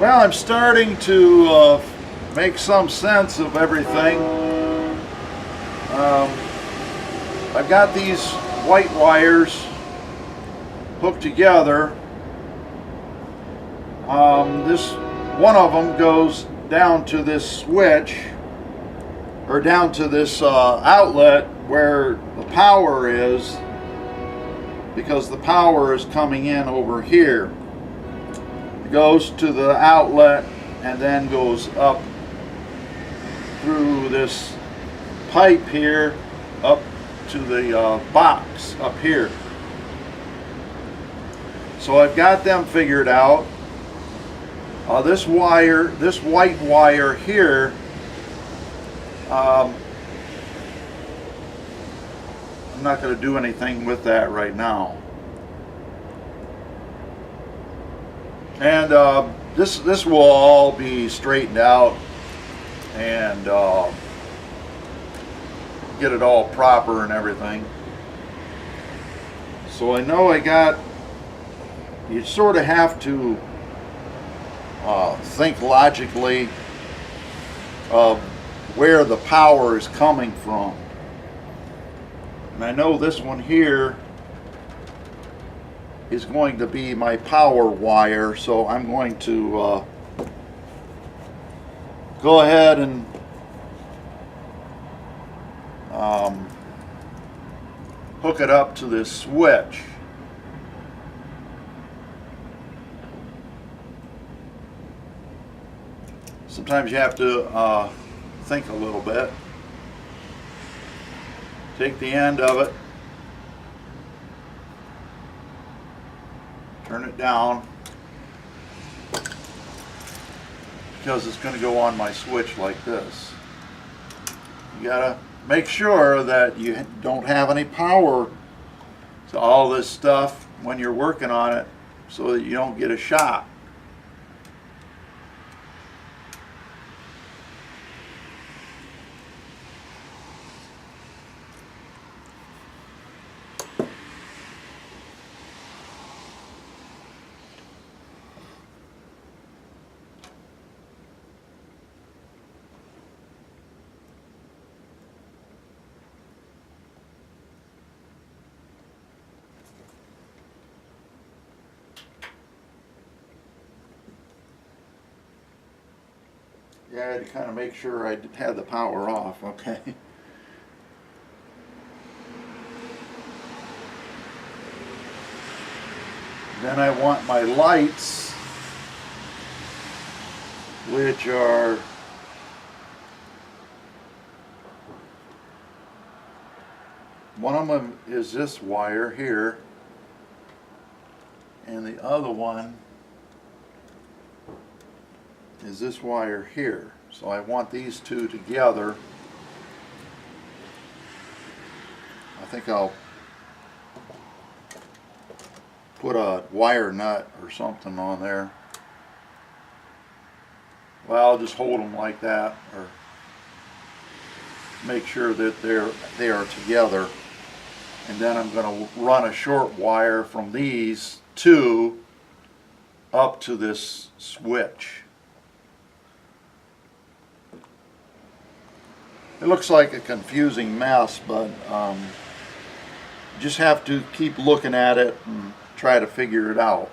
Well, I'm starting to make some sense of everything. I've got these white wires hooked together. This one of them goes down to this switch, or down to this outlet where the power is, because the power is coming in over here. It goes to the outlet and then goes up through this pipe here up to the box up here. So I've got them figured out. This wire, this white wire here, I'm not going to do anything with that right now. And this will all be straightened out and get it all proper and everything. So I know you sort of have to think logically of where the power is coming from. And I know this one here is going to be my power wire, so I'm going to go ahead and hook it up to this switch. Sometimes you have to think a little bit. Take the end of it, turn it down, because it's going to go on my switch like this. You gotta make sure that you don't have any power to all this stuff when you're working on it, so that you don't get a shock. Yeah, I had to kind of make sure I had the power off, okay. Then I want my lights, which are one of them is this wire here, and the other one is this wire here. So I want these two together. I think I'll put a wire nut or something on there. Well, I'll just hold them like that, or make sure that they are together. And then I'm going to run a short wire from these two up to this switch. It looks like a confusing mess, but you just have to keep looking at it and try to figure it out.